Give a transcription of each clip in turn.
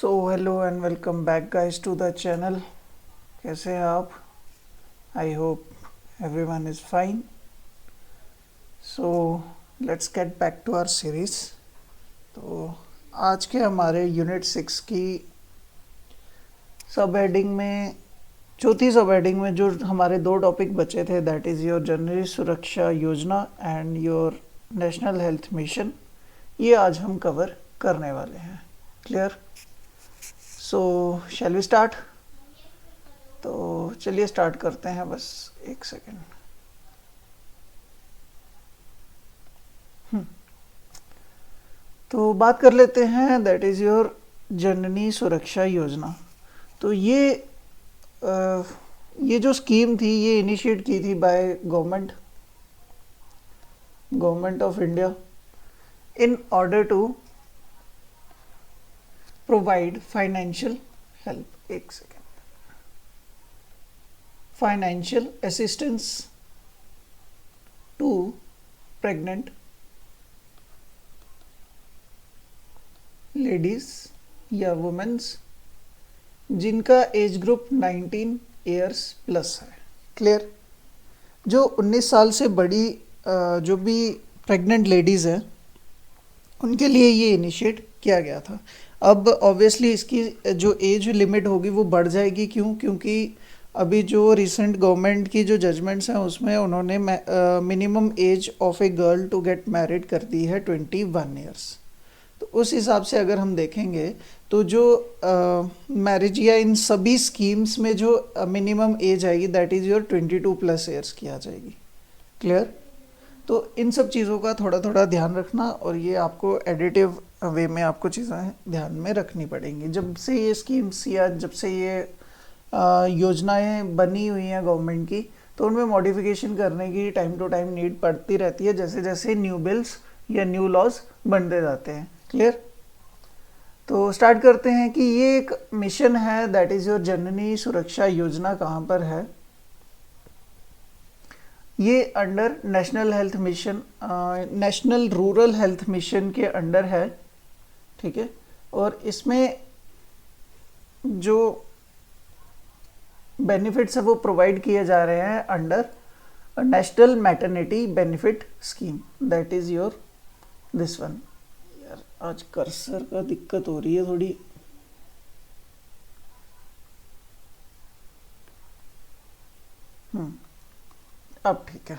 So hello and welcome back guys to the channel. कैसे हैं आप? I hope everyone is fine. So let's get back to our series. तो आज के हमारे यूनिट 6 की सब हेडिंग में, चौथी सब हेडिंग में जो हमारे दो टॉपिक बचे थे, that is your general Suraksha Yojana and your National Health Mission, ये आज हम कवर करने वाले हैं। Clear? So shall we start? तो चलिए स्टार्ट करते हैं। बस एक सेकेंड। तो बात कर लेते हैं, दैट इज़ योर जननी सुरक्षा योजना। तो ये जो स्कीम थी, ये इनिशिएट की थी by government of India in order to provide financial help, एक second, financial assistance to pregnant ladies या वुमेन्स जिनका एज ग्रुप 19 ईयर्स प्लस है। क्लियर? जो 19 साल से बड़ी जो भी प्रेग्नेंट लेडीज़ हैं उनके लिए ये इनिशिएट किया गया था। अब ऑब्वियसली इसकी जो एज लिमिट होगी वो बढ़ जाएगी। क्योंकि अभी जो रिसेंट गवर्नमेंट की जो जजमेंट्स हैं उसमें उन्होंने minimum age of a girl to get married कर दी है 21 ईयर्स। तो उस हिसाब से अगर हम देखेंगे तो जो मैरिज या इन सभी स्कीम्स में जो मिनिमम एज आएगी that is your 22 plus years की आ जाएगी। क्लियर? तो इन सब चीज़ों का थोड़ा थोड़ा ध्यान रखना, और ये आपको एडिटिव वे में आपको चीज़ें ध्यान में रखनी पड़ेंगी। जब से ये स्कीम्स या जब से ये योजनाएं बनी हुई हैं गवर्नमेंट की, तो उनमें मॉडिफिकेशन करने की टाइम टू टाइम नीड पड़ती रहती है, जैसे जैसे न्यू बिल्स या न्यू लॉज बनते जाते हैं। क्लियर? तो स्टार्ट करते हैं कि ये एक मिशन है, दैट इज़ योर जननी सुरक्षा योजना। कहाँ पर है ये? Under national Health mission, national rural health mission के अंडर है। ठीक है? और इसमें जो बेनिफिट्स है वो प्रोवाइड किए जा रहे हैं under national maternity benefit scheme, that is your this one. यार आज कर्सर का दिक्कत हो रही है थोड़ी। अब ठीक है।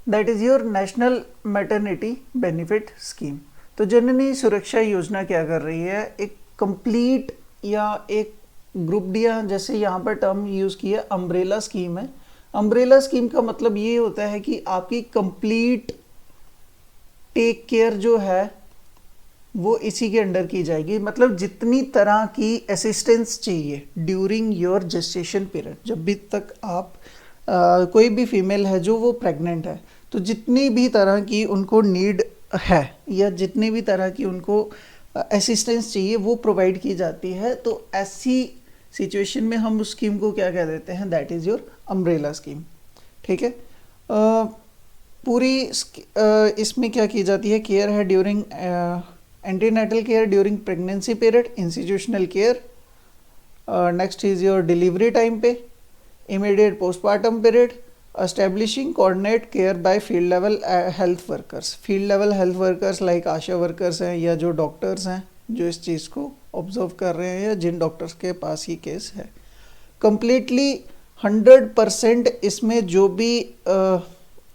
That is your national maternity benefit scheme. तो जननी सुरक्षा योजना क्या कर रही है? एक कंप्लीट या एक ग्रुप दिया, जैसे यहाँ पर टर्म यूज़ किया अम्ब्रेला स्कीम है। अम्ब्रेला स्कीम का मतलब ये होता है कि आपकी कंप्लीट टेक केयर जो है वो इसी के अंडर की जाएगी। मतलब जितनी तरह की असिस्टेंस चाहिए ड्यूरिंग योर जेस्टेशन पीरियड, जब भी तक आप कोई भी फीमेल है जो वो प्रेग्नेंट है, तो जितनी भी तरह की उनको नीड है या जितनी भी तरह की उनको असिस्टेंस चाहिए वो प्रोवाइड की जाती है। तो ऐसी सिचुएशन में हम उस स्कीम को क्या कह देते हैं? That is your umbrella scheme. ठीक है? पूरी इसमें क्या की जाती है? केयर है during antenatal care during pregnancy period, institutional care, next is your delivery time पे, immediate postmortem period, establishing coordinate care by field level health workers. Field level health workers like ASHA workers हैं या जो doctors हैं जो इस चीज़ को observe कर रहे हैं या जिन डॉक्टर्स के पास ये केस है। कंप्लीटली 100% इसमें जो भी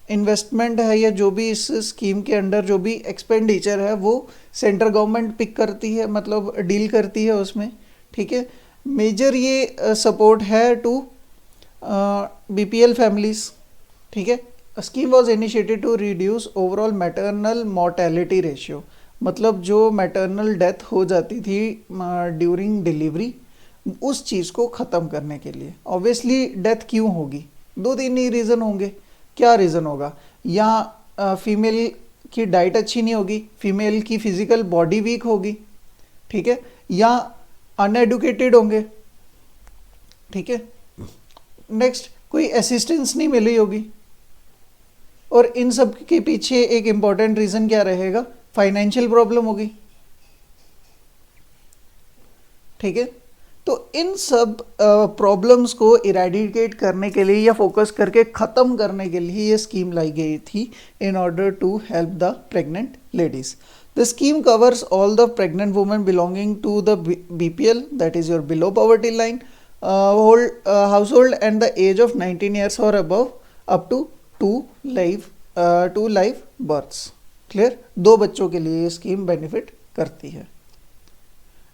इन्वेस्टमेंट है या जो भी इस स्कीम के अंडर जो भी एक्सपेंडिचर है वो सेंट्रल गवर्नमेंट पिक करती है, मतलब डील करती है उसमें। ठीक है? मेजर ये सपोर्ट है टू BPL फैमिलीज। ठीक है? Scheme was initiated to reduce overall maternal mortality ratio, मतलब जो मैटरनल डेथ हो जाती थी ड्यूरिंग डिलीवरी, उस चीज़ को ख़त्म करने के लिए। ऑब्वियसली डेथ क्यों होगी? 2-3 ही रीज़न होंगे। क्या रीज़न होगा? या फीमेल की डाइट अच्छी नहीं होगी, फीमेल की फिजिकल बॉडी वीक होगी। ठीक है? या अनएडुकेटेड होंगे। ठीक है? नेक्स्ट, कोई असिस्टेंस नहीं मिली होगी। और इन सब के पीछे एक इम्पॉर्टेंट रीज़न क्या रहेगा? फाइनेंशियल प्रॉब्लम होगी। ठीक है। तो इन सब प्रॉब्लम्स को इरेडिकेट करने के लिए या फोकस करके ख़त्म करने के लिए ये स्कीम लाई गई थी in order to help the pregnant ladies. The scheme covers all the pregnant women belonging to the BPL, that is your below poverty line, household and the age of 19 years or above up to two live births. Clear? 2 बच्चों के लिए ये scheme benefit करती है।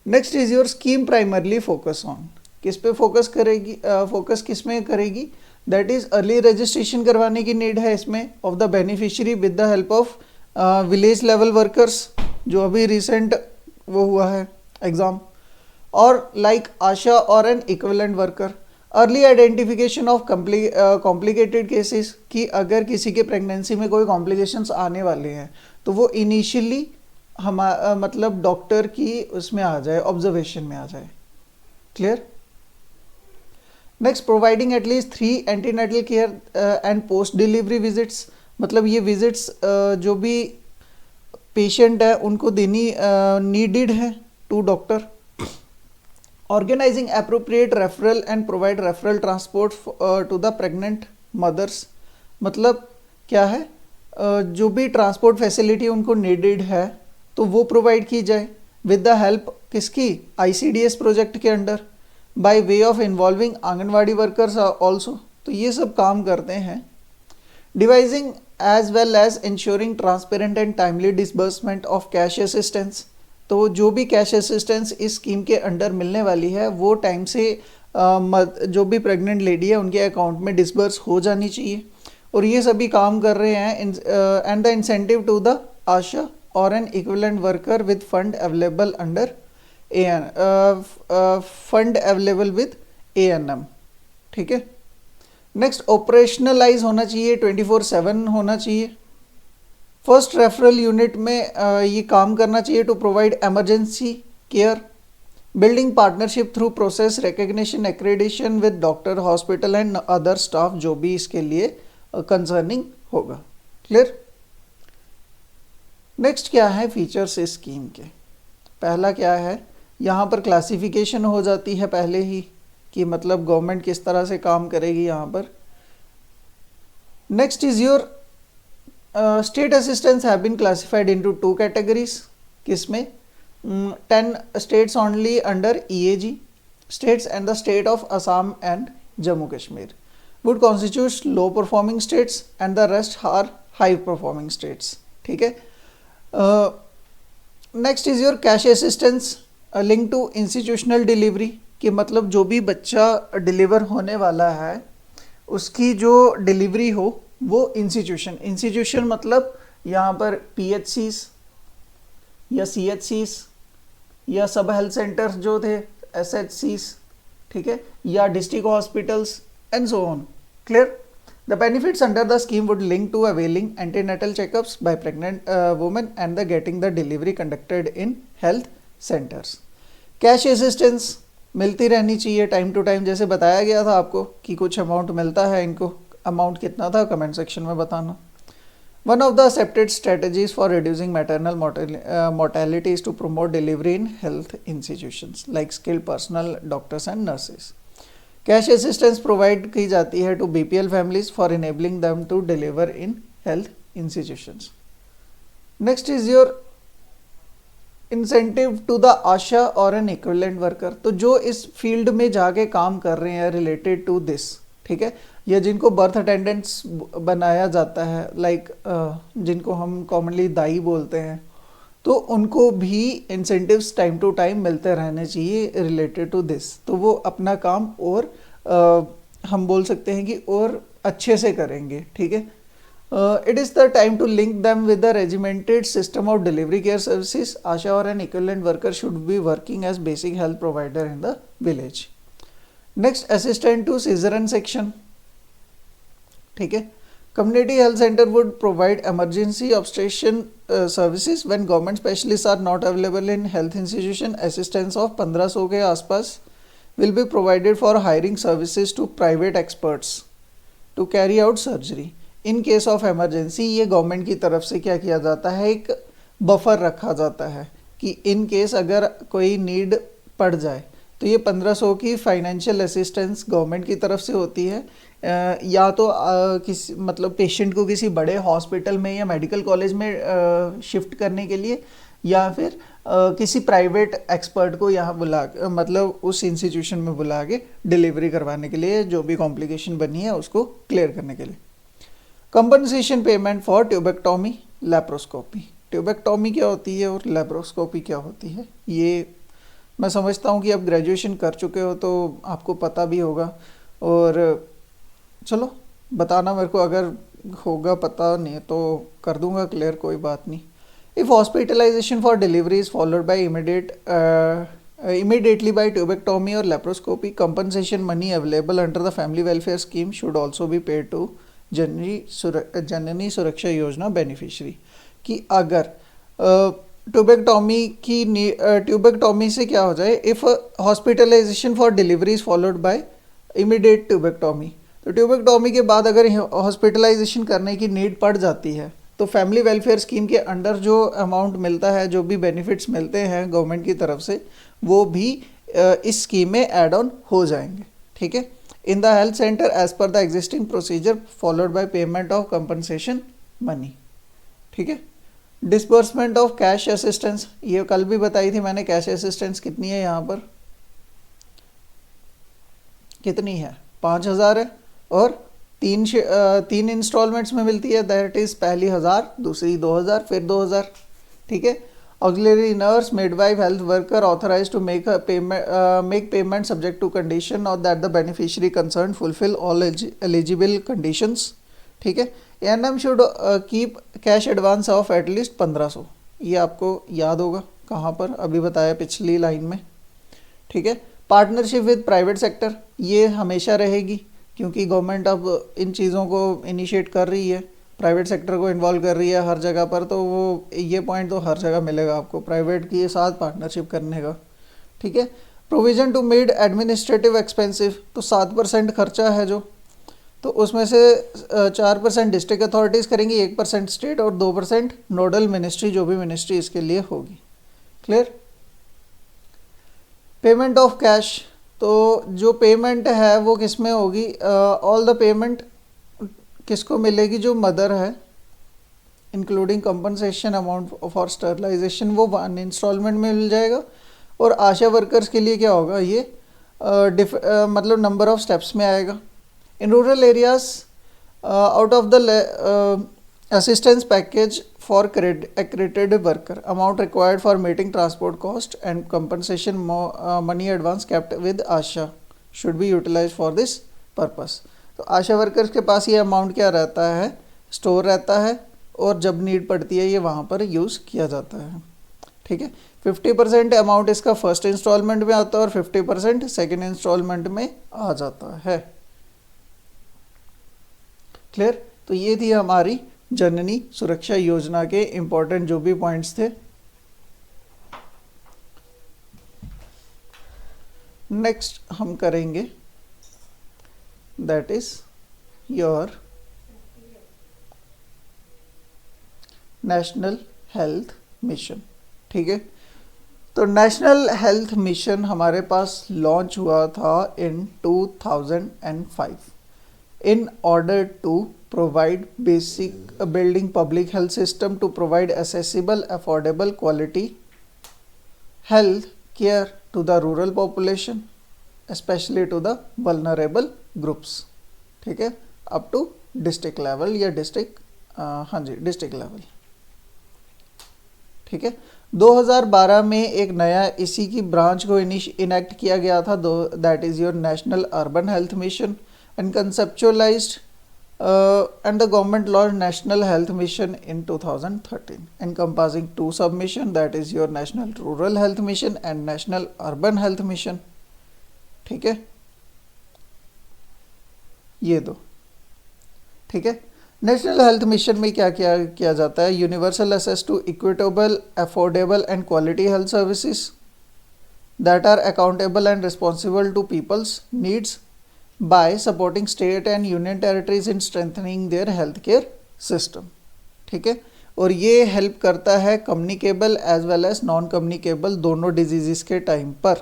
Next is your scheme primarily focus on, किस पे focus करेगी, focus किस में करेगी, दैट इज अर्ली रजिस्ट्रेशन करवाने की नीड है इसमें of the beneficiary with the help of village level workers, जो अभी रिसेंट वो हुआ है एग्ज़ाम, और like Asha or an equivalent worker. Early identification of complicated cases, कि अगर किसी के प्रेगनेंसी में कोई कॉम्प्लिकेशंस आने वाले हैं तो वो इनिशियली मतलब डॉक्टर की उसमें आ जाए, ऑब्जर्वेशन में आ जाए। Clear? Next, providing at least 3 antenatal care and post delivery visits, मतलब ये विजिट्स जो भी पेशेंट है उनको देनी नीडेड है to doctor. Organising appropriate referral and provide referral transport to the pregnant mothers, मतलब क्या है, जो भी ट्रांसपोर्ट फैसिलिटी उनको नीडेड है तो वो प्रोवाइड की जाए विद द हेल्प किसकी, ICDS प्रोजेक्ट के under, by way of involving anganwadi workers also. तो ये सब काम करते हैं। Devising as well as ensuring transparent and timely disbursement of cash assistance, तो जो भी कैश असिस्टेंस इस स्कीम के अंडर मिलने वाली है वो टाइम से जो भी प्रेग्नेंट लेडी है उनके अकाउंट में डिसबर्स हो जानी चाहिए, और ये सभी काम कर रहे हैं। And the incentive to the ASHA or an equivalent worker with fund available under fund available with ANM। ठीक है। नेक्स्ट, ऑपरेशनलाइज होना चाहिए, 24/7 होना चाहिए। फर्स्ट रेफरल यूनिट में ये काम करना चाहिए to provide emergency care, building partnership through process recognition accreditation with doctor, hospital and other staff, जो भी इसके लिए कंसर्निंग होगा। क्लियर? नेक्स्ट क्या है फीचर्स इस स्कीम के? पहला क्या है, यहाँ पर क्लासिफिकेशन हो जाती है पहले ही कि मतलब गवर्नमेंट किस तरह से काम करेगी यहाँ पर। Next is your state assistance have been classified into 2 categories, किसमें 10 states only under EAG states and the state of Assam and Jammu Kashmir would constitute low performing states and the rest are high performing states. ठीक है। Next is your cash assistance link to institutional delivery, कि मतलब जो भी बच्चा deliver होने वाला है उसकी जो डिलीवरी हो वो इंस्टीट्यूशन मतलब यहाँ पर PHCs या CHCs या सब हेल्थ सेंटर्स जो थे SHCs, ठीक है, या district hospitals and so on. Clear? The benefits under the scheme would link to availing antenatal checkups by pregnant women and the getting the delivery conducted in health centres. Cash assistance मिलती रहनी चाहिए time to time, जैसे बताया गया था आपको कि कुछ अमाउंट मिलता है इनको, अमाउंट कितना था कमेंट सेक्शन में बताना। One of the accepted strategies for reducing maternal mortality is to promote delivery in health institutions like skilled personal doctors and nurses. Cash assistance provide की जाती है to BPL families for enabling them to deliver in health institutions. Next is your incentive to the ASHA or an equivalent worker, तो जो इस field में जाके काम कर रहे हैं रिलेटेड टू दिस, ठीक है, या जिनको बर्थ अटेंडेंट्स बनाया जाता है, लाइक जिनको हम कॉमनली दाई बोलते हैं, तो उनको भी इंसेंटिव्स टाइम टू टाइम मिलते रहने चाहिए रिलेटेड टू दिस। तो वो अपना काम और हम बोल सकते हैं कि और अच्छे से करेंगे। ठीक है। It is the time to link them with the regimented system of delivery care services. ASHA or an equivalent worker should be working as basic health provider in the village. Next, assistant to cesarean section. ठीक है। Community health center would provide emergency obstetrician services when government specialists are not available in health institution. Assistance of 1500 के आसपास will be provided for hiring services to private experts to carry out surgery. In case of emergency ये government की तरफ से क्या किया जाता है, एक बफर रखा जाता है कि इन केस अगर कोई नीड पड़ जाए तो ये 1500 की फाइनेंशियल असिस्टेंस गवर्नमेंट की तरफ से होती है, या तो किसी मतलब पेशेंट को किसी बड़े हॉस्पिटल में या मेडिकल कॉलेज में शिफ्ट करने के लिए, या फिर किसी प्राइवेट एक्सपर्ट को यहाँ बुला मतलब उस इंस्टीट्यूशन में बुला के डिलीवरी करवाने के लिए, जो भी कॉम्प्लिकेशन बनी है उसको क्लियर करने के लिए। Compensation payment for tubectomy laparoscopy. Tubectomy क्या होती है और लैप्रोस्कोपी क्या होती है, ये मैं समझता हूँ कि आप ग्रेजुएशन कर चुके हो तो आपको पता भी होगा, और चलो बताना मेरे को, अगर होगा पता नहीं तो कर दूंगा क्लियर, कोई बात नहीं। If hospitalisation for delivery is followed by immediately by tubectomy or laparoscopy, compensation money available under the family welfare scheme should also be paid to Janani Suraksha Yojana beneficiary. कि अगर ट्यूबेक्टोमी से क्या हो जाए, if hospitalisation for delivery is followed by immediate tubectomy, तो tubectomy के बाद अगर हॉस्पिटलाइजेशन करने की नीड पड़ जाती है तो फैमिली वेलफेयर स्कीम के अंडर जो अमाउंट मिलता है, जो भी बेनिफिट्स मिलते हैं गवर्नमेंट की तरफ से, वो भी इस स्कीम में ऐड ऑन हो जाएंगे। ठीक है, in the health centre as per the existing procedure followed by payment of compensation money. ठीक है, डिसबर्समेंट ऑफ कैश असिस्टेंस, ये कल भी बताई थी मैंने, कैश असिस्टेंस कितनी है यहाँ पर, कितनी है, 5000 है, और तीन इंस्टॉलमेंट्स में मिलती है, दैट इज पहली 1000, दूसरी 2000, फिर 2000। ठीक है, auxiliary nurse, midwife, health worker authorise to make payment subject to condition or that the beneficiary concern fulfil all eligible conditions. ठीक है, ANM should keep cash advance of at least 1500, ये आपको याद होगा कहाँ पर, अभी बताया पिछली लाइन में। ठीक है, पार्टनरशिप विद प्राइवेट सेक्टर, ये हमेशा रहेगी क्योंकि गवर्नमेंट अब इन चीज़ों को इनिशिएट कर रही है, प्राइवेट सेक्टर को इन्वॉल्व कर रही है हर जगह पर, तो वो ये पॉइंट तो हर जगह मिलेगा आपको प्राइवेट के साथ पार्टनरशिप करने का। ठीक है, provision to made administrative expensive, तो 7% खर्चा है जो, तो उसमें से 4% डिस्ट्रिक्ट अथॉरिटीज़ करेंगी, 1% स्टेट और 2% नोडल मिनिस्ट्री, जो भी मिनिस्ट्री इसके लिए होगी। क्लियर। पेमेंट ऑफ कैश, तो जो पेमेंट है वो किस में होगी, ऑल द पेमेंट किसको मिलेगी, जो मदर है, including compensation amount for sterilisation, वो 1 इंस्टॉलमेंट में मिल जाएगा। और आशा वर्कर्स के लिए क्या होगा, ये मतलब नंबर ऑफ स्टेप्स में आएगा। In rural areas out of the assistance package for accredited worker, amount required for meeting transport cost and compensation money advance kept with ASHA should be utilized for this purpose। तो आशा workers के पास ये amount क्या रहता है, store रहता है, और जब नीड पड़ती है ये वहाँ पर यूज़ किया जाता है। ठीक है, 50% अमाउंट इसका फर्स्ट इंस्टॉलमेंट में आता है और 50% सेकेंड इंस्टॉलमेंट में आ जाता है। क्लियर। तो ये थी हमारी जननी सुरक्षा योजना के इंपॉर्टेंट जो भी पॉइंट्स थे। नेक्स्ट हम करेंगे that is your National Health mission. ठीक है, तो नेशनल हेल्थ मिशन हमारे पास लॉन्च हुआ था इन 2005 in order to provide building public health system to provide accessible, affordable, quality health care to the rural population, especially to the vulnerable groups। ठीक है, up to district level या district level. ठीक है, 2012 में एक नया इसी की ब्रांच को इनेक्ट किया गया था, that is your national urban health mission and conceptualized and the government launched National Health Mission in 2013 encompassing 2 submission, that is your National Rural Health Mission and National Urban Health Mission। ठीक है, ये दो। ठीक है, national Health mission में क्या किया जाता है, universal access to equitable, affordable and quality health services that are accountable and responsible to people's needs by supporting state and union territories in strengthening their healthcare system। ठीक है, और ये help करता है communicable as well as non communicable दोनों disease के time पर।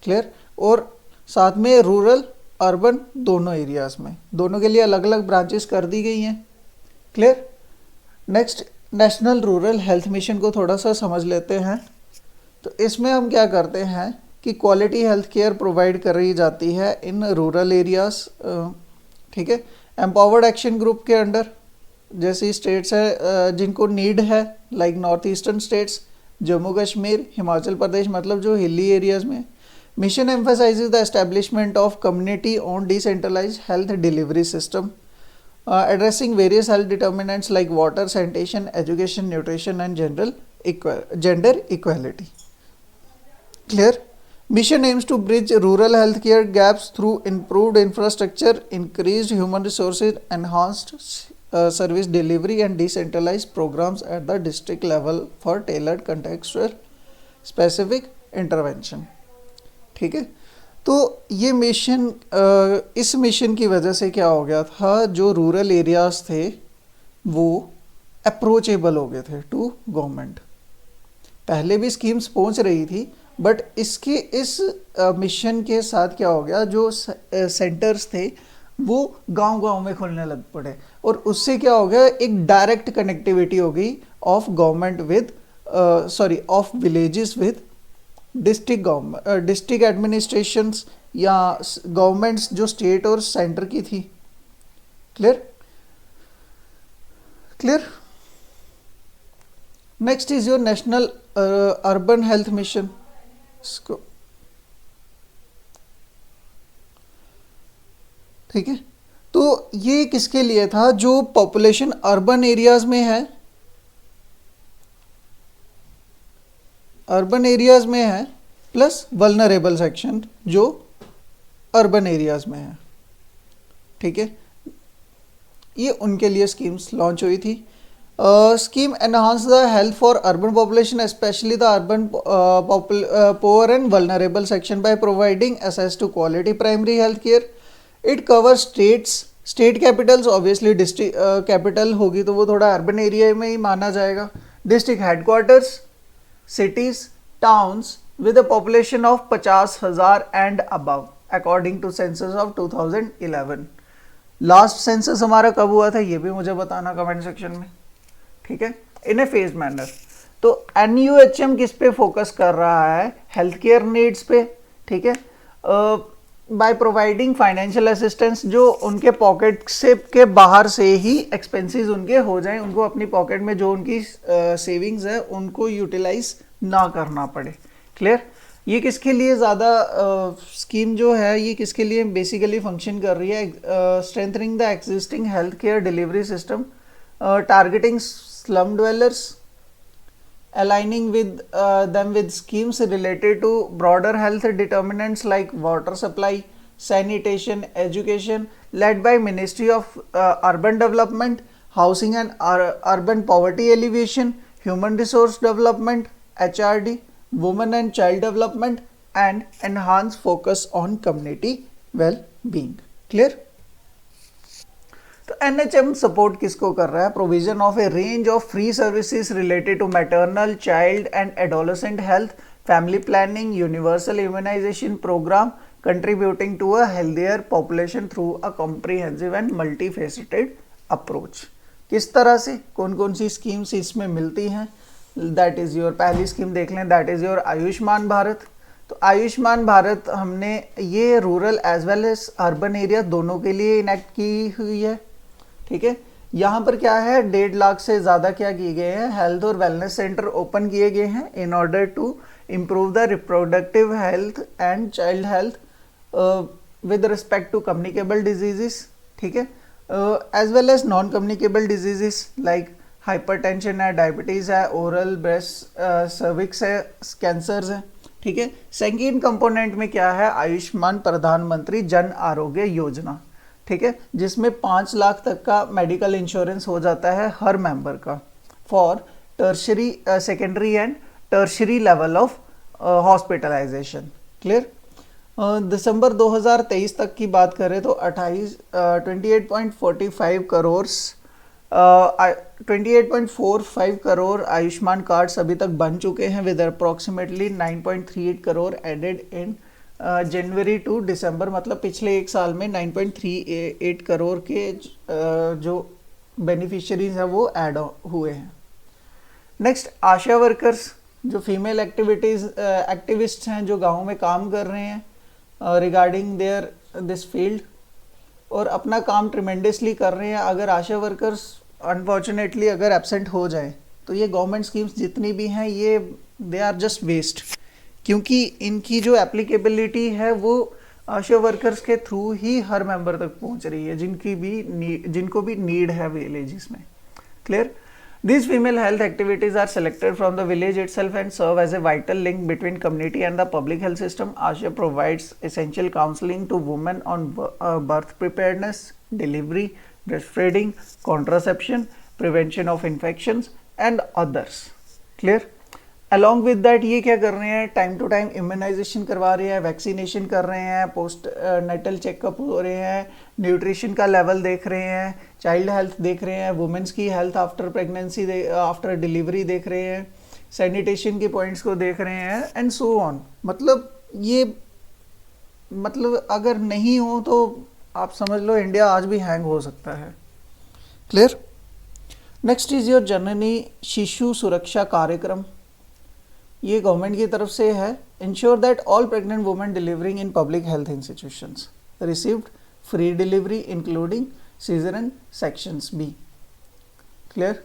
Clear. और साथ में रूरल अर्बन दोनों एरियाज में, दोनों के लिए अलग अलग ब्रांचेस कर दी गई हैं। Clear. Next, national rural health mission को थोड़ा सा समझ लेते हैं। तो इसमें हम क्या करते हैं कि क्वालिटी हेल्थ केयर प्रोवाइड करी जाती है इन रूरल एरियाज। ठीक है। एम्पावर्ड एक्शन ग्रुप के अंडर जैसी स्टेट्स है जिनको नीड है, like north eastern states, Jammu Kashmir, Himachal Pradesh, मतलब जो हिली एरियाज में। Mission emphasises the establishment of community own decentralised health delivery system addressing various health determinants like water, sanitation, education, nutrition and gender equality. Clear? Mission aims to bridge rural healthcare gaps through improved infrastructure, increased human resources, enhanced service delivery and decentralized programs at the district level for tailored contextual specific intervention. ठीक है। तो ये mission, इस mission की वजह से क्या हो गया था, जो रूरल एरियाज थे वो अप्रोचेबल हो गए थे टू गवर्नमेंट। पहले भी स्कीम्स पहुंच रही थी, बट इसके इस मिशन के साथ क्या हो गया, जो सेंटर्स थे वो गांव-गांव में खुलने लग पड़े, और उससे क्या हो गया, एक डायरेक्ट कनेक्टिविटी हो गई of government with of villages with district administrations या गवर्नमेंट्स जो स्टेट और सेंटर की थी। Clear. Clear. Next is your national urban health mission. ठीक है। तो ये किसके लिए था, जो पॉपुलेशन अर्बन एरियाज में है, अर्बन एरियाज में है, प्लस वल्नरेबल सेक्शन जो अर्बन एरियाज में है। ठीक है। ये उनके लिए स्कीम्स लॉन्च हुई थी। Scheme enhance the health for urban population, specially the urban poor and vulnerable section, by providing access to quality primary health care. It cover state capitals, obviously district capital होगी तो वो थोड़ा urban area में ही माना जाएगा। District headquarters, cities, towns with a population of 50,000 and above according to census of 2011। Last census हमारा कब हुआ था ये भी मुझे बताना कमेंट सेक्शन में। ठीक है। इन ए फेज मैनर। तो NUHM किस पे फोकस कर रहा है, हेल्थ केयर नीड्स पे। ठीक है। बाय प्रोवाइडिंग फाइनेंशियल असिस्टेंस, जो उनके पॉकेट से के बाहर से ही एक्सपेंसेस उनके हो जाएं, उनको अपनी पॉकेट में जो उनकी सेविंग्स है उनको यूटिलाइज ना करना पड़े। क्लियर। ये किसके लिए ज़्यादा स्कीम जो है, ये किसके लिए बेसिकली फंक्शन कर रही है, strengthening the existing health care delivery system, targeting slum dwellers, aligning with them with schemes related to broader health determinants like water supply, sanitation, education, led by Ministry of Urban Development, Housing and Urban Poverty Alleviation, Human Resource Development, HRD, Women and Child Development, and enhance focus on community well-being। Clear? तो NHM support किसको कर रहा है, provision of a range of free services related to maternal, child and adolescent health, family planning, universal immunisation programme, contributing to a healthier population through a comprehensive and multifaceted approach. किस तरह से कौन कौन सी schemes इसमें मिलती हैं, that is your, पहली scheme देख लें, that is your Ayushman Bharat. तो आयुष्मान भारत हमने ये rural as well as urban area दोनों के लिए इनेक्ट की हुई है। ठीक है। यहाँ पर क्या है, 1.5 लाख से ज़्यादा क्या किए गए हैं, हेल्थ और वेलनेस सेंटर ओपन किए गए हैं in order to improve the reproductive health and child health with respect to communicable diseases. ठीक है। As well as non communicable diseases like hypertension है, डायबिटीज़ है, ओरल ब्रेस्ट सर्विक्स है, cancers है। ठीक है। सेकेंड कंपोनेंट में क्या है, आयुष्मान प्रधानमंत्री जन आरोग्य योजना। ठीक है। जिसमें 5 लाख तक का मेडिकल इंश्योरेंस हो जाता है हर मेंबर का for tertiary, secondary and tertiary level of hospitalisation. Clear. दिसंबर 2023 तक की बात करें तो 28.45 करोड़ 28.45 करोड़ आयुष्मान कार्ड्स अभी तक बन चुके हैं with approximately 9.38 crore added in January to December, मतलब पिछले एक साल में 9.38 करोड़ के जो बेनिफिशियरीज हैं वो ऐड हुए हैं। नेक्स्ट, आशा वर्कर्स जो फीमेल एक्टिविस्ट हैं जो गाँव में काम कर रहे हैं रिगार्डिंग देयर दिस फील्ड, और अपना काम ट्रिमेंडसली कर रहे हैं। अगर आशा वर्कर्स अनफॉर्चुनेटली अगर एब्सेंट हो जाए तो ये गवर्नमेंट स्कीम्स जितनी भी हैं ये दे आर जस्ट वेस्ट, क्योंकि इनकी जो एप्लीकेबिलिटी है वो आशा वर्कर्स के थ्रू ही हर मेंबर तक पहुंच रही है जिनको भी नीड है विलेजेस में। Clear? These female health activities are selected from the village itself and serve as a vital link between community and the public health system. ASHA provides essential counseling to women on birth preparedness, delivery, breastfeeding, contraception, prevention of infections and others. Clear? Along with that ये क्या कर रहे हैं, time to time immunisation करवा रहे हैं, vaccination कर रहे हैं, पोस्ट नेटल चेकअप हो रहे हैं, न्यूट्रिशन का लेवल देख रहे हैं, चाइल्ड हेल्थ देख रहे हैं, वुमेंस की health after pregnancy after delivery देख रहे हैं, सैनिटेशन के पॉइंट्स को देख रहे हैं एंड सो ऑन। मतलब अगर नहीं हो तो आप समझ लो इंडिया आज भी हैंग हो सकता है। Clear? Next is your Janani Shishu Suraksha Karyakram. ये गवर्नमेंट की तरफ से है। Ensure that all pregnant women delivering in public health institutions received free delivery including caesarean sections be. Clear?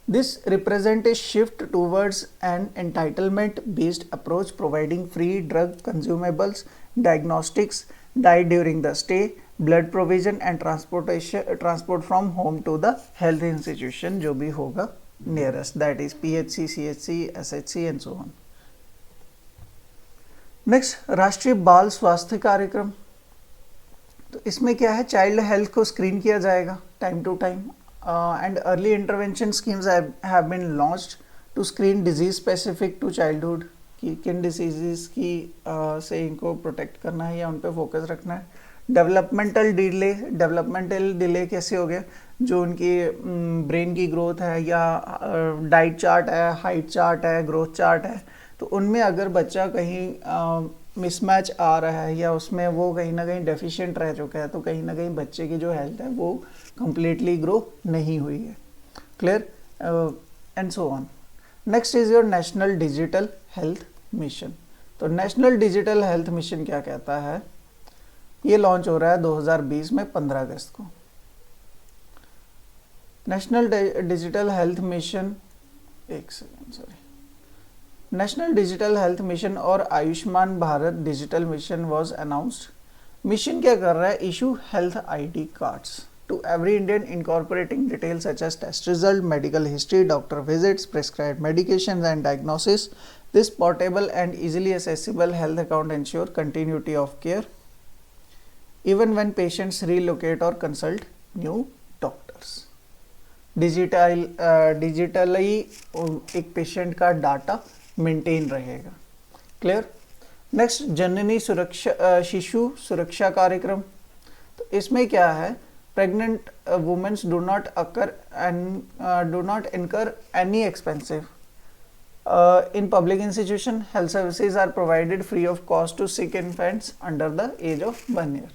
This represent a shift towards an entitlement based approach providing free drug consumables, diagnostics, diet during the stay, blood provision and transport from home to the health institution जो भी होगा nearest, that is PHC, CHC, SHC and so on. Next, राष्ट्रीय बाल स्वास्थ्य कार्यक्रम। तो इसमें क्या है, चाइल्ड हेल्थ को स्क्रीन किया जाएगा time to time and early intervention schemes have been launched to screen disease specific to childhood, कि किन डिजीजेस की से इनको प्रोटेक्ट करना है या उन पे फोकस रखना है। डेवलपमेंटल डिले कैसे हो गया, जो उनकी ब्रेन की ग्रोथ है या डाइट चार्ट है, हाइट चार्ट है, ग्रोथ चार्ट है, तो उनमें अगर बच्चा कहीं मिसमैच आ रहा है या उसमें वो कहीं ना कहीं डेफिशिएंट रह चुका है तो कहीं ना कहीं बच्चे की जो हेल्थ है वो कम्प्लीटली ग्रो नहीं हुई है। Clear? And so on. Next is your national digital health mission. तो नेशनल डिजिटल हेल्थ मिशन क्या कहता है, ये लॉन्च हो रहा है 2020 में 15 अगस्त को। National digital health mission national digital health mission और Ayushman Bharat digital mission was announced. Mission क्या कर रहा है, issue health ID cards to every Indian incorporating details such as test result, medical history, doctor visits, prescribed medications and diagnosis. This portable and easily accessible health account ensure continuity of care even when patients relocate or consult new doctors. Digitally एक patient का data maintain रहेगा। Clear? Next, जननी सुरक्षा शिशु सुरक्षा कार्यक्रम। तो इसमें क्या है, pregnant women's do not incur any expensive in public institution. Health services are provided free of cost to sick infants under the age of 1 year.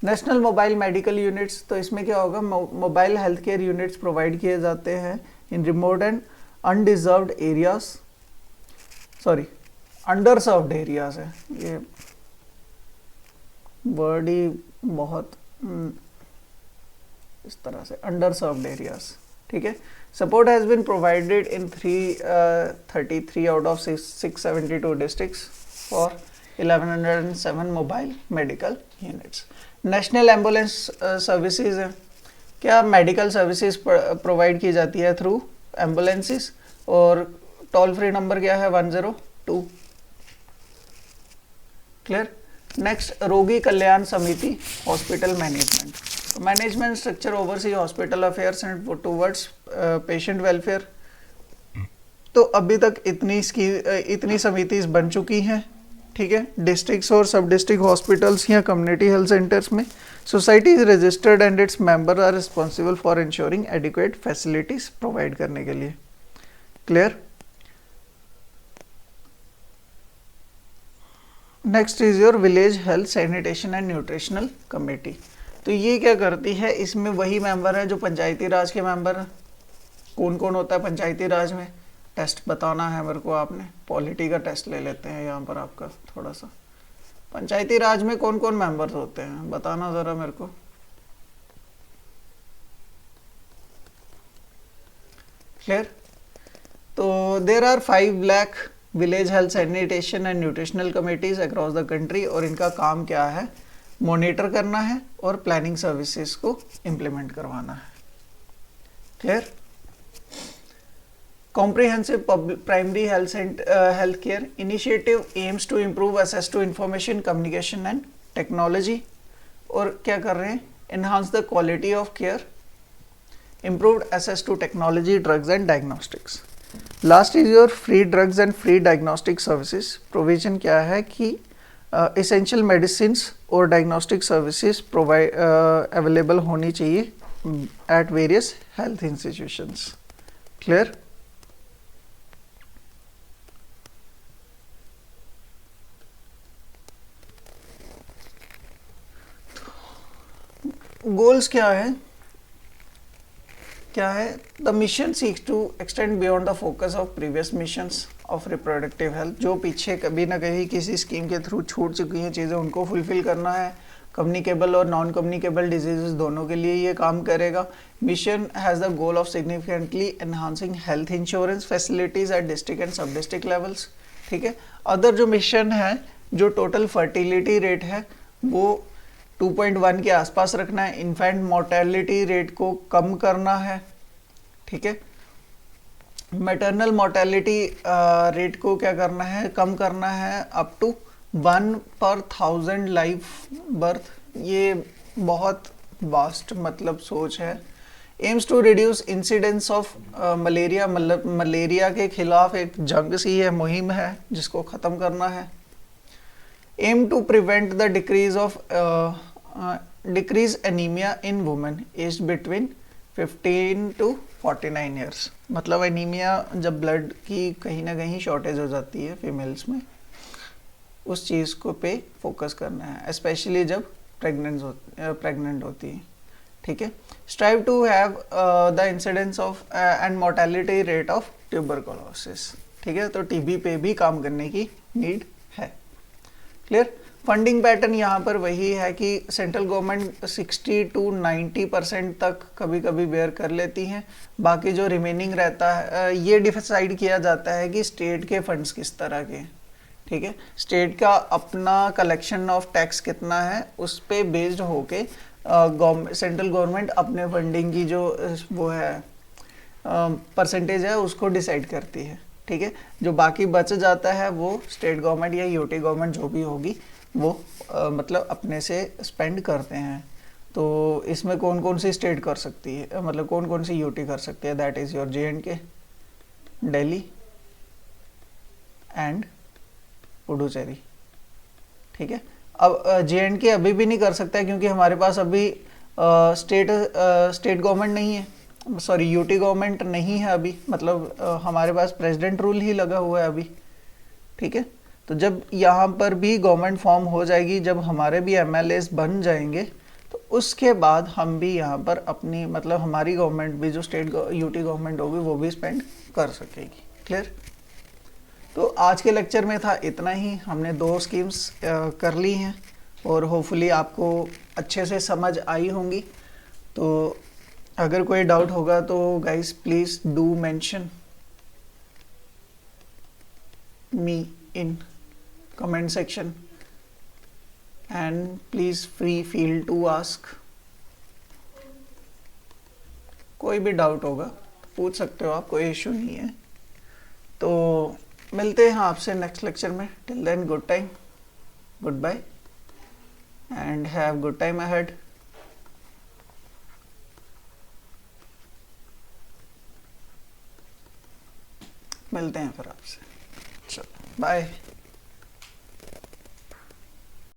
National mobile medical units. तो इसमें क्या होगा, mobile health care units provide किए जाते हैं in remote and undeserved areas, sorry underserved areas है, ये word ही बहुत इस तरह से, अंडरसर्व्ड एरियाज। ठीक है। Support has been provided in 333 out of 672 districts for 1107 mobile medical units. National ambulance services है, क्या मेडिकल सर्विसेज प्रोवाइड की जाती है थ्रू एम्बुलेंसेस, और टोल फ्री नंबर क्या है 102। Clear? Next, Rogi Kalyan Samiti hospital management structure oversee hospital affairs and towards patient welfare. तो अभी तक इतनी समितिस बन चुकी हैं। ठीक है, डिस्ट्रिक्ट्स और सब डिस्ट्रिक्ट हॉस्पिटल्स या कम्युनिटी हेल्थ सेंटर्स में society is registered and its member are responsible for insuring adequate facilities provide करने के लिए। Clear? Next is your village health sanitation and nutritional committee. तो ये क्या करती है, इसमें वही मेंबर है जो पंचायती राज के मेंबर हैं। कौन कौन होता है पंचायती राज में, टेस्ट बताना है मेरे को, आपने पॉलिटी का टेस्ट ले लेते हैं यहाँ पर आपका थोड़ा सा। पंचायती राज में कौन कौन मेंबर्स होते हैं बताना ज़रा मेरे को। क्लियर। तो there are 5 lakh village health sanitation and nutritional committees across the country, और इनका काम क्या है, मॉनिटर करना है और प्लानिंग सर्विसेज को इम्प्लीमेंट करवाना है। Clear. Comprehensive primary health care initiative aims to improve access to information, communication and technology। और क्या कर रहे हैं, enhance the quality of care, improved access to technology, drugs and diagnostics। Last is your free drugs and free diagnostic services। provision क्या है कि essential medicines और diagnostic services provide available होनी चाहिए at various health institutions। Clear। Goals क्या है, the mission seeks to extend beyond the focus of previous missions of reproductive health. जो पीछे कभी ना कहीं किसी स्कीम के थ्रू छूट चुकी हैं चीज़ें, उनको फुलफिल करना है। कम्युनिकेबल और नॉन कम्युनिकेबल डिजीजेस दोनों के लिए ये काम करेगा। Mission has the goal of significantly enhancing health insurance facilities at district and सब डिस्ट्रिक्ट लेवल्स। ठीक है। अदर जो मिशन है, जो टोटल फर्टिलिटी रेट है वो 2.1 के आसपास रखना है। इन्फेंट मोर्टेलिटी रेट को कम करना है। ठीक है। मैटरनल मोर्टेलिटी रेट को क्या करना है, कम करना है अप टू 1 पर 1000 लाइव बर्थ। ये बहुत वास्ट मतलब सोच है। Aims to reduce incidence of malaria, मतलब मलेरिया के खिलाफ एक जंग सी है, मुहिम है जिसको ख़त्म करना है। aim to prevent the decrease anemia in women aged between 15 to 49 years। मतलब एनीमिया जब ब्लड की कहीं ना कहीं शॉर्टेज हो जाती है फीमेल्स में, उस चीज़ को पे फोकस करना है, स्पेशली जब प्रेग्नेंट होती है। ठीक है। Strive to have the incidence of and mortality rate of tuberculosis. ठीक है। तो टीबी पे भी काम करने की नीड है। क्लियर। फंडिंग पैटर्न यहाँ पर वही है कि सेंट्रल गवर्नमेंट 60 to 90% तक कभी कभी बेयर कर लेती हैं, बाकी जो रिमेनिंग रहता है ये डिसाइड किया जाता है कि स्टेट के फंड्स किस तरह के। ठीक है। स्टेट का अपना कलेक्शन ऑफ टैक्स कितना है, उस पे बेस्ड होके सेंट्रल गवर्नमेंट अपने फंडिंग की जो वो है परसेंटेज है उसको डिसाइड करती है। ठीक है। जो बाकी बच जाता है वो स्टेट गवर्नमेंट या यूटी गवर्नमेंट जो भी होगी वो मतलब अपने से स्पेंड करते हैं। तो इसमें कौन कौन सी स्टेट कर सकती है, मतलब कौन कौन सी यूटी कर सकती है, that is your JNK, Delhi and Puducherry. ठीक है। अब JNK अभी भी नहीं कर सकता है क्योंकि हमारे पास अभी स्टेट गवर्नमेंट नहीं है, सॉरी यूटी गवर्नमेंट नहीं है अभी, मतलब हमारे पास प्रेसिडेंट रूल ही लगा हुआ है अभी। ठीक है। तो जब यहाँ पर भी गवर्नमेंट फॉर्म हो जाएगी, जब हमारे भी MLAs बन जाएंगे, तो उसके बाद हम भी यहाँ पर अपनी मतलब हमारी गवर्नमेंट भी जो स्टेट यूटी गवर्नमेंट होगी वो भी स्पेंड कर सकेगी। क्लियर। तो आज के लेक्चर में था इतना ही। हमने 2 स्कीम्स कर ली हैं और होपफुली आपको अच्छे से समझ आई होंगी। तो अगर कोई डाउट होगा तो guys please do mention me in comment section and please free feel to ask. कोई भी डाउट होगा पूछ सकते हो आप, कोई इशू नहीं है। तो मिलते हैं आपसे नेक्स्ट लेक्चर में। Till then good time, goodbye and have good time ahead. मिलते हैं फिर आपसे। चलो बाय।